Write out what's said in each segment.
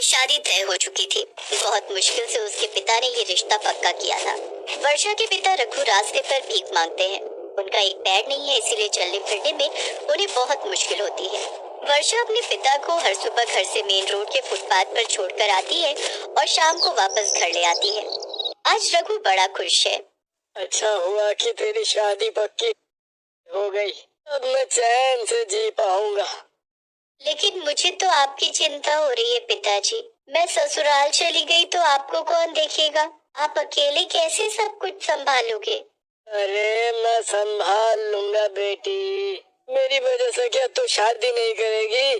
शादी तय हो चुकी थी। बहुत मुश्किल से उसके पिता ने ये रिश्ता पक्का किया था। वर्षा के पिता रघु रास्ते पर भीख मांगते हैं। उनका एक पैर नहीं है, इसीलिए चलने फिरने में उन्हें बहुत मुश्किल होती है। वर्षा अपने पिता को हर सुबह घर से मेन रोड के फुटपाथ पर छोड़कर आती है और शाम को वापस घर ले आती है। आज रघु बड़ा खुश है। अच्छा हुआ कि तेरी शादी पक्की हो गई, अब मैं चैन से जी पाऊंगा। लेकिन मुझे तो आपकी चिंता हो रही है पिताजी। मैं ससुराल चली गई तो आपको कौन देखेगा? आप अकेले कैसे सब कुछ संभालोगे? अरे मैं संभाल लूंगा बेटी, मेरी वजह से क्या तू शादी नहीं करेगी?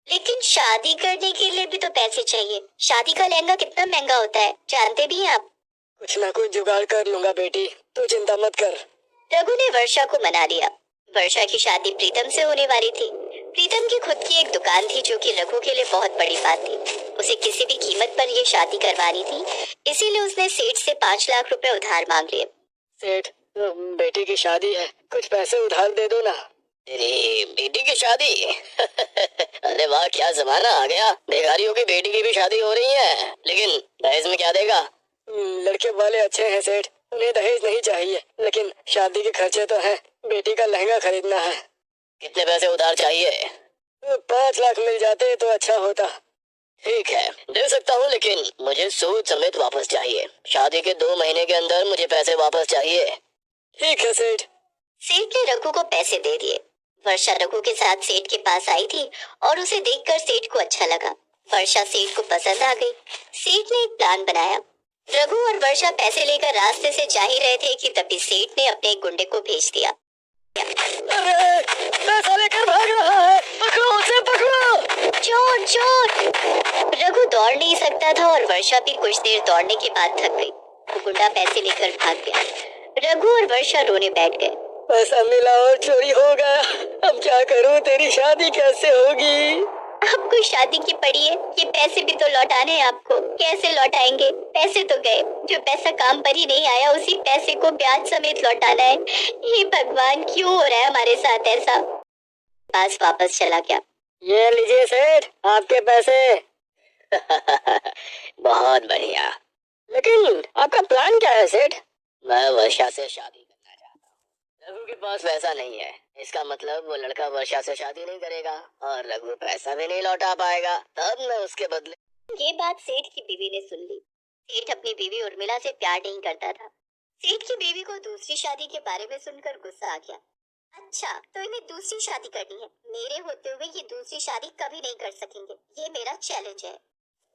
लेकिन शादी करने के लिए भी तो पैसे चाहिए। शादी का लहंगा कितना महंगा होता है, जानते भी हैं आप। कुछ ना कुछ जुगाड़ कर लूंगा बेटी, तू चिंता मत कर। रघु ने वर्षा को मना लिया। वर्षा की शादी प्रीतम से होने वाली थी। प्रीतम की खुद की एक दुकान थी, जो कि रघु के लिए बहुत बड़ी बात थी। उसे किसी भी कीमत पर ये शादी करवानी थी, इसीलिए उसने सेठ से 5 लाख रुपए उधार मांग लिए। सेठ, बेटी की शादी है, कुछ पैसे उधार दे दो ना। तेरी बेटी की शादी? अरे वाह, क्या जमाना आ गया। भिखारियों की बेटी की भी शादी हो रही है। लेकिन दहेज में क्या देगा? लड़के वाले अच्छे हैं सेठ, उन्हें दहेज नहीं चाहिए, लेकिन शादी के खर्चे तो हैं। बेटी का लहंगा खरीदना है। कितने पैसे उधार चाहिए? 5 लाख मिल जाते तो अच्छा होता। ठीक है, दे सकता हूँ, लेकिन मुझे सूद समेत वापस चाहिए। शादी के 2 महीने के अंदर मुझे पैसे वापस चाहिए। ठीक है सेठ। सेठ ने रघु को पैसे दे दिए। वर्षा रघु के साथ सेठ के पास आई थी और उसे देखकर सेठ को अच्छा लगा। वर्षा सेठ को पसंद आ गई। सेठ ने एक प्लान बनाया। रघु और वर्षा पैसे लेकर रास्ते से जा ही रहे थे कि तभी सेठ ने अपने एक गुंडे को भेज दिया। अरे, पैसा लेकर भाग रहा है, पकड़ो उसे, पकड़ो! चोर चोर! रघु दौड़ नहीं सकता था और वर्षा भी कुछ देर दौड़ने के बाद थक गई। वो गुंडा पैसे लेकर भाग गया। रघु और वर्षा रोने बैठ गए। पैसा मिला और चोरी हो गया, अब क्या करूं? तेरी शादी कैसे होगी? आपको शादी की पड़ी है, ये पैसे भी तो लौटाने हैं आपको। कैसे लौटाएंगे? पैसे तो गए। जो पैसा काम पर ही नहीं आया, उसी पैसे को ब्याज समेत लौटाना है। ये भगवान, क्यों हो रहा है हमारे साथ ऐसा? पास वापस चला गया। ये लीजिए सेठ, आपके पैसे। बहुत बढ़िया। लेकिन आपका प्लान क्या है सेठ? मैं वर्षा से शादी करना चाहता हूँ। रघु के पास पैसा नहीं है, इसका मतलब वो लड़का वर्षा से शादी नहीं करेगा और रघु पैसा भी नहीं लौटा पाएगा। तब मैं उसके बदले। ये बात सेठ की बीवी ने सुन ली। सेठ अपनी बीवी उर्मिला से प्यार नहीं करता था। सेठ की बीवी को दूसरी शादी के बारे में सुनकर गुस्सा आ गया। अच्छा, तो इन्हें दूसरी शादी करनी है। मेरे होते हुए ये दूसरी शादी कभी नहीं कर सकेंगे। ये मेरा चैलेंज है।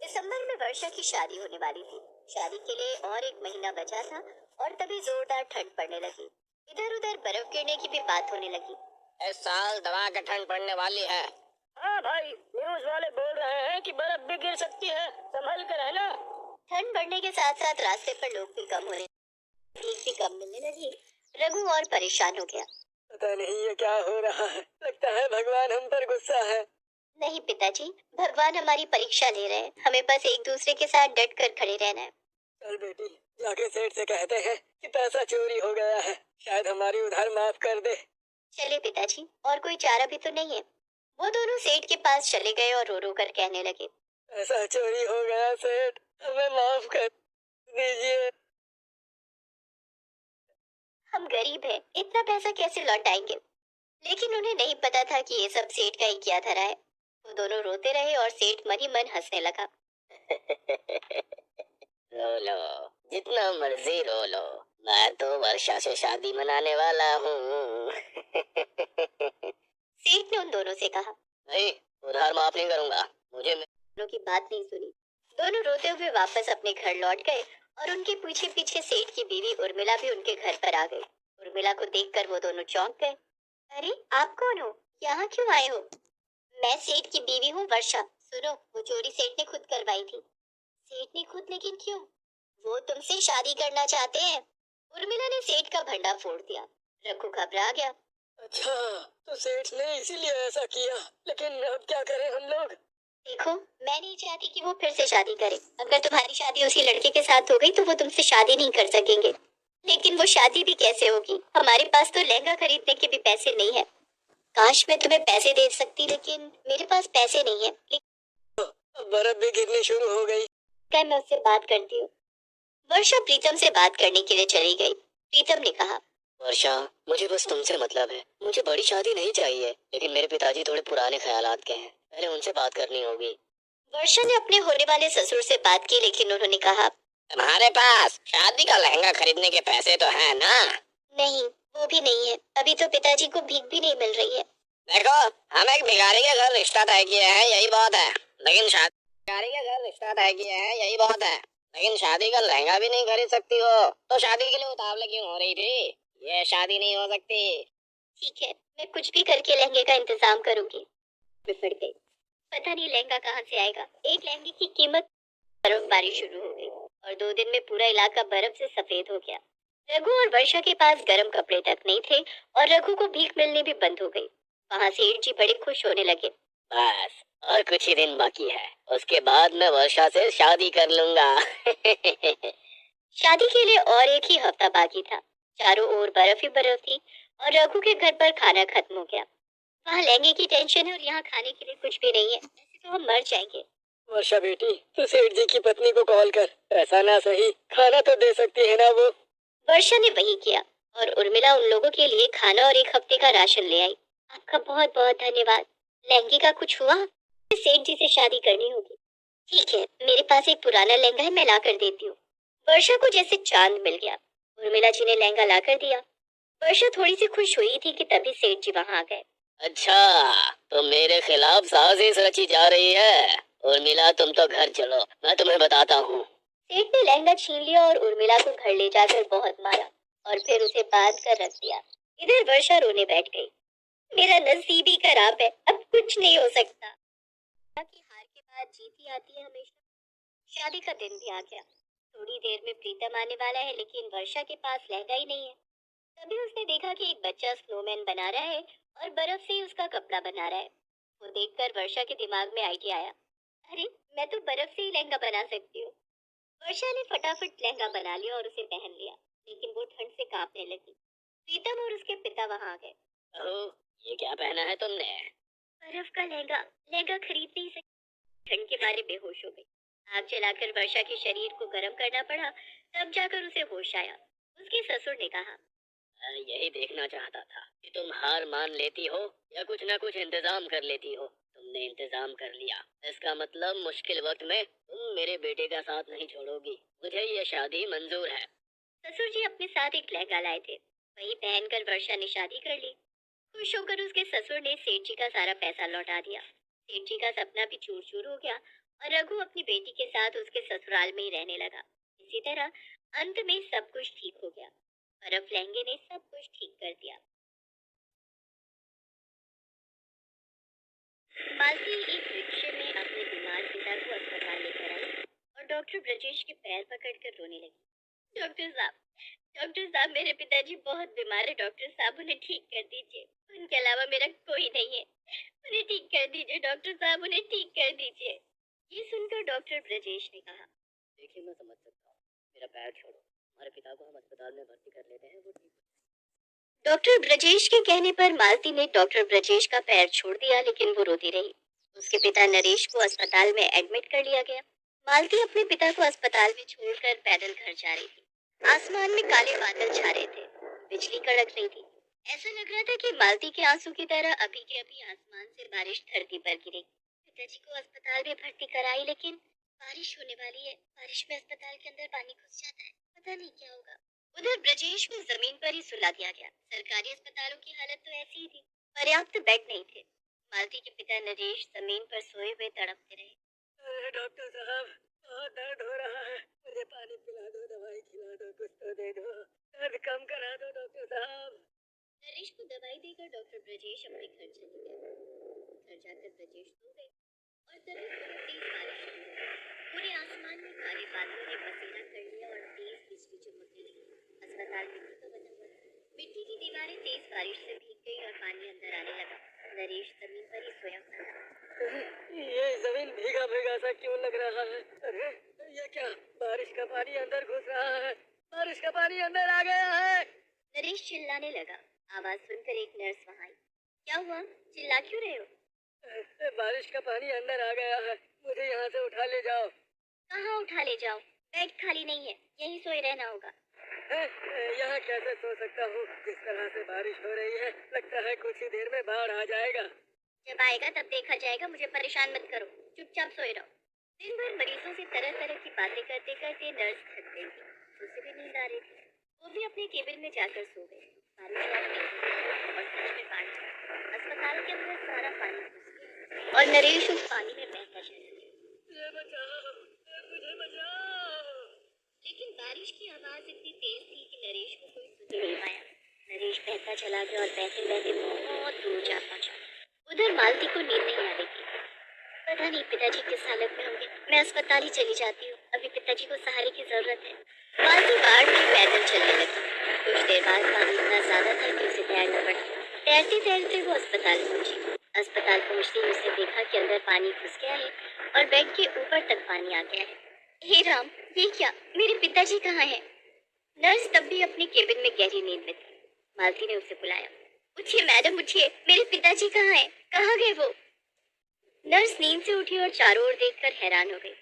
दिसंबर में वर्षा की शादी होने वाली थी। शादी के लिए और 1 महीना बचा था और तभी जोरदार ठंड पड़ने लगी। इधर उधर बर्फ गिरने की भी बात होने लगी। इस साल दवा का ठंड पड़ने वाली है। हाँ भाई, न्यूज़ वाले बोल रहे हैं कि बर्फ भी गिर सकती है, संभल कर रहना। ठंड बढ़ने के साथ साथ रास्ते पर लोग भी कम होने, भीख भी कम मिलने लगी। रघु और परेशान हो गया। पता नहीं ये क्या हो रहा है, लगता है भगवान हम पर गुस्सा है। नहीं पिताजी, भगवान हमारी परीक्षा ले रहे हैं। हमें बस एक दूसरे के साथ डट कर खड़े रहना है। चल बेटी, जाके सेठ से कहते हैं कि पैसा चोरी हो गया है, शायद हमारी उधार माफ कर दे। चलिए पिताजी, और कोई चारा भी तो नहीं है। वो दोनों सेठ के पास चले गए और रो रो कर कहने लगे, पैसा चोरी हो गया सेठ, हमें माफ कर दीजिए। हम गरीब हैं, इतना पैसा कैसे लौटाएंगे? लेकिन उन्हें नहीं पता था कि ये सब सेठ का ही किया धरा है। वो दोनों रोते रहे और सेठ मन ही मन हंसने लगा। रो लो, जितना मर्जी रो लो, मैं तो वर्षा से शादी मनाने वाला हूँ। सेठ ने उन दोनों से कहा, नहीं, उधार माफ नहीं करूँगा। दोनों की बात नहीं सुनी। दोनों रोते हुए वापस अपने घर लौट गए और उनके पीछे पीछे सेठ की बीवी उर्मिला भी उनके घर पर आ गई। उर्मिला को देखकर वो दोनों चौंक गए। अरे, आप कौन हो? यहाँ क्यों आए हो? मैं सेठ की बीवी हूँ वर्षा। सुनो, वो चोरी सेठ ने खुद करवाई थी। सेठ ने खुद? लेकिन क्यों? वो तुमसे शादी करना चाहते हैं। उर्मिला ने सेठ का भंडा फोड़ दिया। रघु घबरा गया। अच्छा, तो सेठ ने इसीलिए ऐसा किया, लेकिन अब क्या करें हम लोग? देखो, मैं नहीं चाहती कि वो फिर से शादी करे। अगर तुम्हारी शादी उसी लड़के के साथ हो गई तो वो तुमसे शादी नहीं कर सकेंगे। लेकिन वो शादी भी कैसे होगी? हमारे पास तो लहंगा खरीदने के भी पैसे नहीं है। काश मैं तुम्हें पैसे दे सकती, लेकिन मेरे पास पैसे नहीं है। अब बर्फ भी गिरनी शुरू हो गई। क्या मैं उससे बात करती हूँ। वर्षा प्रीतम से बात करने के लिए चली गई। प्रीतम ने कहा, वर्षा, मुझे बस तुमसे मतलब है। मुझे बड़ी शादी नहीं चाहिए, लेकिन मेरे पिताजी थोड़े पुराने ख्यालात के हैं। पहले उनसे बात करनी होगी। वर्षा ने अपने होने वाले ससुर से बात की, लेकिन उन्होंने कहा, तुम्हारे पास शादी का लहंगा खरीदने के पैसे तो हैं ना? नहीं, वो भी नहीं है। अभी तो पिताजी को भीख भी नहीं मिल रही है। देखो, हम एक भिखारी के घर रिश्ता तय किए हैं, यही बहुत है। लेकिन शादी भिखारी के घर रिश्ता तय किए हैं, यही बहुत है। लेकिन शादी का लहंगा भी नहीं खरीद सकती हो, तो शादी के लिए उतावले क्यों हो रही थी? ये शादी नहीं हो सकती। ठीक है, मैं कुछ भी करके लहंगे का इंतजाम करूंगी। बिफड़ गई। पता नहीं लहंगा कहाँ से आएगा। एक लहंगे की कीमत। बर्फबारी शुरू हो गई और 2 दिन में पूरा इलाका बर्फ से सफेद हो गया। रघु और वर्षा के पास गर्म कपड़े तक नहीं थे और रघु को भीख मिलनी भी बंद हो गई। वहां सेठ जी बड़े खुश होने लगे। बस और कुछ ही दिन बाकी है, उसके बाद मैं वर्षा से शादी कर लूंगा। शादी के लिए और एक ही हफ्ता बाकी था। चारों ओर बर्फ ही बर्फ थी और रघु के घर पर खाना खत्म हो गया। वहाँ लहंगे की टेंशन है और यहाँ खाने के लिए कुछ भी नहीं है। ऐसे तो हम मर जाएंगे। वर्षा बेटी, तू सेठ जी की पत्नी को कॉल कर। ऐसा ना सही, खाना तो दे सकती है ना वो। वर्षा ने वही किया और उर्मिला उन लोगों के लिए खाना और एक हफ्ते का राशन ले आई। आपका बहुत बहुत धन्यवाद। लहंगे का कुछ हुआ? सेठ जी से शादी करनी होगी। ठीक है, मेरे पास एक पुराना लहंगा है, मैं ला कर देती हूँ। वर्षा को जैसे चांद मिल गया। उर्मिला जी ने लहंगा ला कर दिया। वर्षा थोड़ी सी खुश हुई थी कि तभी सेठ जी वहां आ गए। अच्छा, तो मेरे खिलाफ साजिश रची जा रही है। उर्मिला, तुम तो घर चलो, मैं तुम्हें बताता हूँ। सेठ ने लहंगा छीन लिया और उर्मिला को घर ले जाकर बहुत मारा और फिर उसे बांध कर रख दिया। इधर वर्षा रोने बैठ गई। मेरा नसीब ही खराब है, अब कुछ नहीं हो सकता। की हार के बाद जीत ही आती है हमेशा। शादी का दिन भी आ गया। थोड़ी देर में प्रीतम आने वाला है, लेकिन वर्षा के पास लहंगा ही नहीं है। तभी उसने देखा कि एक बच्चा स्नोमैन बना रहा है और बर्फ से ही उसका कपड़ा बना रहा है। वो देखकर वर्षा के दिमाग में आइडिया आया। अरे, मैं तो बर्फ से ही लहंगा बना सकती हूँ। वर्षा ने फटाफट लहंगा बना लिया और उसे पहन लिया, लेकिन वो ठंड से कांपने लगी। प्रीतम और उसके पिता वहां आ गए। ओह, ये क्या पहना है तुमने? बर्फ का लहंगा। लहंगा खरीद नहीं सकती। ठंड के मारे बेहोश हो गई। आग जलाकर वर्षा के शरीर को गर्म करना पड़ा, तब जाकर उसे होश आया। उसके ससुर ने कहा, मैं यही देखना चाहता था कि तुम हार मान लेती हो या कुछ ना कुछ इंतजाम कर लेती हो। तुमने इंतजाम कर लिया, इसका मतलब मुश्किल वक्त में तुम मेरे बेटे का साथ नहीं छोड़ोगी। मुझे ये शादी मंजूर है। ससुर जी अपने साथ एक लहंगा लाए थे। वही पहनकर वर्षा ने शादी कर ली। खुश होकर उसके ससुर ने सेठ जी का सारा पैसा लौटा दिया। सेठ जी का सपना भी चूर चूर हो गया और रघु अपनी बेटी के साथ उसके ससुराल में ही रहने लगा। इसी तरह अंत में सब कुछ ठीक हो गया। बर्फ लहंगे ने सब कुछ ठीक कर दिया। मालती एक रिक्शे में अपने बीमार पिता को अस्पताल लेकर आई और डॉक्टर ब्रजेश के पैर पकड़कर रोने लगी। डॉक्टर साहब, मेरे पिताजी बहुत बीमार है। डॉक्टर साहब, उन्हें ठीक कर दीजिए। उनके अलावा मेरा कोई नहीं है। उन्हें ठीक कर दीजिए डॉक्टर साहब, उन्हें ठीक कर दीजिए। ये सुनकर डॉक्टर ब्रजेश ने कहा, देखिए, मैं समझ सकता हूँ, मेरा पैर छोड़ो। हमारे पिता को हम अस्पताल में भर्ती कर लेते हैं, वो ठीक हो डॉक्टर ब्रजेश के कहने पर मालती ने डॉक्टर ब्रजेश का पैर छोड़ दिया, लेकिन वो रोती रही। उसके पिता नरेश को अस्पताल में एडमिट कर लिया गया। मालती अपने पिता को अस्पताल में छोड़कर पैदल घर जा रही थी। आसमान में काले बादल छा रहे थे। बिजली कड़क रही थी। ऐसा लग रहा था कि मालती के आंसू की तरह अभी के अभी आसमान से बारिश धरती पर गिरेगी। पिताजी को अस्पताल में भर्ती कराई, लेकिन बारिश होने वाली है। बारिश में अस्पताल के अंदर पानी घुस जाता है, पता नहीं क्या होगा। उधर ब्रजेश को जमीन पर ही सुला दिया गया। सरकारी अस्पतालों की हालत तो ऐसी ही थी। पर्याप्त बेड नहीं थे। मालती के पिता नरेश जमीन पर सोए हुए तड़पते रहे। अरे डॉक्टर साहब, बहुत दर्द हो रहा है। मुझे पानी पिला दो, दवाई खिला दो, कुछ तो दे दो। दर्द कम करा दो डॉक्टर साहब। नरेश को दवाई देकर डॉक्टर ब्रजेश अपने घर चले गए। घर जाकर ब्रजेश सो गए और तभी बहुत तेज बारिश शुरू हो गई। पूरे आसमान में काले बादलों ने बसेरा कर लिया और तेज बिजली चमकने लगी। अस्पताल मिट्टी का बना हुआ था। मिट्टी की दीवारें तेज बारिश से भीग गई और पानी अंदर आने लगा। नरेश जमीन पर ही सोया हुआ था। ये जमीन भीगा भीगा सा क्यों लग रहा है? अरे, ये क्या? बारिश का पानी अंदर घुस रहा है। बारिश का पानी अंदर आ गया है। नरेश चिल्लाने लगा। आवाज सुनकर एक नर्स वहां आई। क्या हुआ? चिल्ला क्यों रहे हो? बारिश का पानी अंदर आ गया है, मुझे यहाँ से उठा ले जाओ। कहाँ उठा ले जाऊं? बेड खाली नहीं है, यहीं सोए रहना होगा। यहाँ कैसे सो सकता हूँ? जिस तरह से बारिश हो रही है, लगता है कुछ ही देर में बाढ़ आ जाएगा। जब आएगा तब देखा जाएगा, मुझे परेशान मत करो, चुपचाप सोए रहो। दिन भर मरीजों से तरह तरह की बातें करते करते नर्स थक गई थी, उसे भी नींद आ रही थी। वो भी अपने केबिन में जाकर सो गई। बारिश आज तेज हुई और सच में बाढ़ चली। अस्पताल के अंदर सारा पानी घुस गया और नरेश उस पानी में बहता चला गया। मुझे बचाओ, मुझे बचाओ। लेकिन बारिश की आवाज इतनी तेज थी कि नरेश को कोई सुन नहीं पाया। नरेश बहता चला गया और बहते बहते बहुत दूर जा पहुंचा। उधर मालती को नींद नहीं आ रही थी। पता नहीं पिताजी किस हालत में होंगे, मैं अस्पताल ही चली जाती हूँ, अभी पिताजी को सहारे की जरूरत है। मालती बाढ़ में पैदल चलने लगी। कुछ देर बाद पानी इतना ज्यादा था कि उसे तैरना पड़ा। तैरते तैरते वो अस्पताल पहुंची। अस्पताल पहुंचते ही उसने देखा कि अंदर पानी घुस गया है और बेड के ऊपर तक पानी आ गया है। हे राम, ये क्या? मेरे पिताजी कहाँ हैं? नर्स तब भी अपने केबिन में गहरी नींद में थी। मालती ने उसे बुलाया। उठिए मैडम, उठिए, मेरे पिताजी कहाँ हैं? कहाँ गए वो? नर्स नींद से उठी और चारों ओर देखकर हैरान हो गई।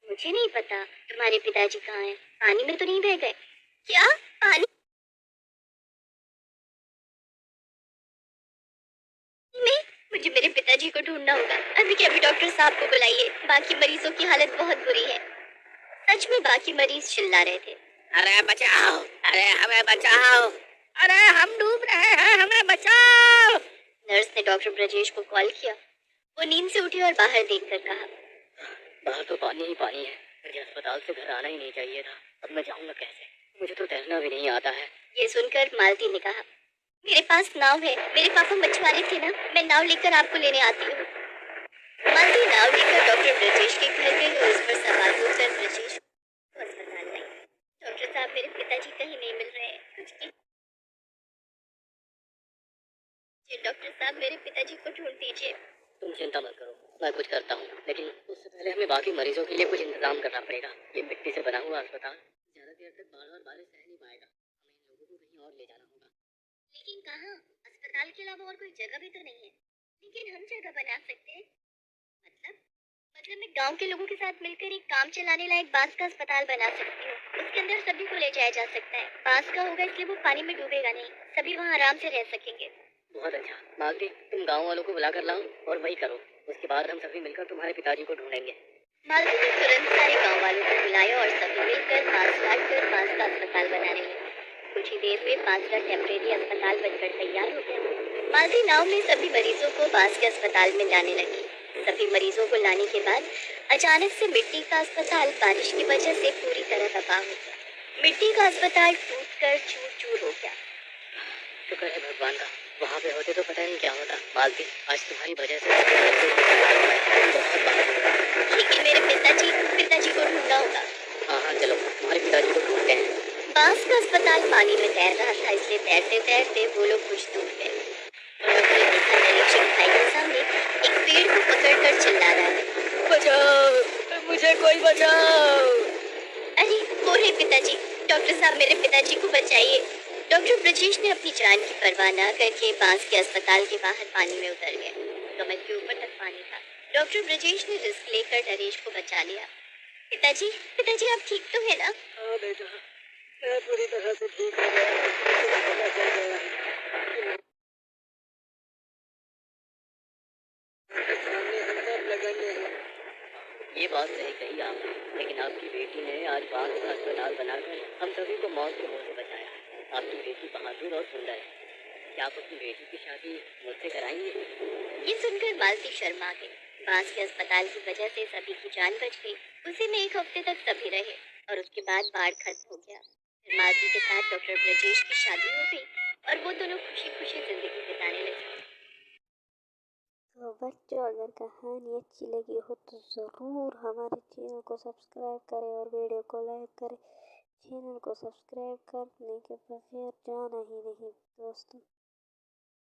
मुझे नहीं पता तुम्हारे पिताजी कहाँ हैं। पानी में तो नहीं बह गए? क्या? पानी में? मुझे मेरे पिताजी को ढूंढना होगा। अभी के अभी डॉक्टर साहब को बुलाइए, बाकी मरीजों की हालत बहुत बुरी है। सच में बाकी मरीज चिल्ला रहे थे। अरे बचाओ, अरे हमें बचाओ, अरे हम डूब रहे हैं, हमें बचाओ। नर्स ने डॉक्टर ब्रजेश को कॉल किया। वो नींद से उठी और बाहर देखकर कहा, बाहर तो पानी ही पानी है, मुझे अस्पताल से घर आना ही नहीं चाहिए था। अब मैं जाऊंगा कैसे? मुझे तो तैरना भी नहीं आता है। ये सुनकर मालती ने कहा, मेरे पास नाव है, मेरे पापा मछुआरे थे ना, मैं नाव लेकर आपको लेने आती हूँ। मालती नाव लेकर डॉक्टर ब्रजेश के घर गई और उस पर सवार होकर ब्रजेश को अस्पताल लाई। डॉक्टर साहब, मेरे पिताजी कहीं नहीं मिल रहे हैं, कुछ कीजिए। डॉक्टर साहब, मेरे पिताजी को ढूंढ दीजिए। तुम चिंता मत करो, मैं कुछ करता हूँ, लेकिन उससे पहले हमें बाकी मरीजों के लिए कुछ इंतजाम करना पड़ेगा। ये मिट्टी से बना हुआ अस्पताल ज्यादा देर तक बार बार बारिश सह नहीं पाएगा। हमें इन लोगों को कहीं और ले जाना होगा। लेकिन कहाँ? अस्पताल के अलावा और कोई जगह भी तो नहीं है। लेकिन हम जगह बना सकते हैं। मतलब मैं गांव के लोगों के साथ मिलकर एक काम चलाने लायक बांस का अस्पताल बना सकती हूँ। उसके अंदर सभी को ले जाया जा सकता है। बांस का होगा इसलिए वो पानी में डूबेगा नहीं, सभी वहाँ आराम से रह सकेंगे। बहुत अच्छा मालती, तुम गाँव वालों को बुला कर लाओ और वही करो। उसके बाद हम सभी मिलकर तुम्हारे पिताजी को ढूंढेंगे। मालती ने तुरंत सारे गांव वालों को बुलाया और सभी मिलकर बांस काटकर बांस का अस्पताल बनाने लगे। कुछ ही देर में बांस का टेम्परेरी अस्पताल बनकर तैयार हो गया। मालती नाव में सभी मरीजों को बांस के अस्पताल में लाने लगी। सभी मरीजों को लाने के बाद अचानक से मिट्टी का अस्पताल बारिश की वजह से पूरी तरह तबाह हो गया। मिट्टी का अस्पताल टूटकर चूर चूर हो गया। शुक्र है भगवान का, वहाँ पे होते तो पता नहीं क्या होता। मालती, आज तुम्हारी वजह से लेकिन मेरे पिताजी को ढूंढना होगा। हाँ हाँ चलो, तुम्हारे पिताजी को ढूंढते हैं। बांस का अस्पताल पानी में तैर रहा था, इसलिए तैरते तैरते वो लोग कुछ दूर गए। उन्होंने देखा नरेश भाई के सामने एक पेड़ को पकड़कर चिल्ला रहा है, बचाओ, मुझे कोई बचाओ। अरे वो रहे पिताजी। डॉक्टर साहब, मेरे पिताजी को बचाइए। डॉक्टर ब्रजेश ने अपनी जान की परवाह न करके बांस के अस्पताल के बाहर पानी में उतर गए। कमर के ऊपर तक पानी था। डॉक्टर ब्रजेश ने रिस्क लेकर नरेश को बचा लिया। पिताजी, पिताजी आप ठीक तो है ना? हाँ बेटा, मैं पूरी तरह से ठीक हो गया। मुझे पता चल गया सामने हम सब लगन में हैं। ये बात सही कही आपने, लेकिन आपकी बेटी ने आज बांस का अस्पताल बनाकर हम सभी को मौत के मुंह से बचाया। आपकी बेटी बहादुर और सुंदर है। क्या आप अपनी बेटी की शादी मुझसे कराएंगे? ये सुनकर मालती शर्मा गई। बांस के अस्पताल की वजह से सभी की जान बच गई। उसी में एक हफ्ते तक सभी रहे और उसके बाद बाढ़ खत्म हो गया। फिर मालती के साथ डॉक्टर ब्रजेश की शादी हो गई और वो दोनों खुशी खुशी जिंदगी बिताने लगे। तो बच्चों, अगर कहानी अच्छी लगी हो तो ज़रूर हमारे चैनल को सब्सक्राइब करें और वीडियो को लाइक करें। चैनल को सब्सक्राइब करने के बगैर जाना ही नहीं दोस्तों।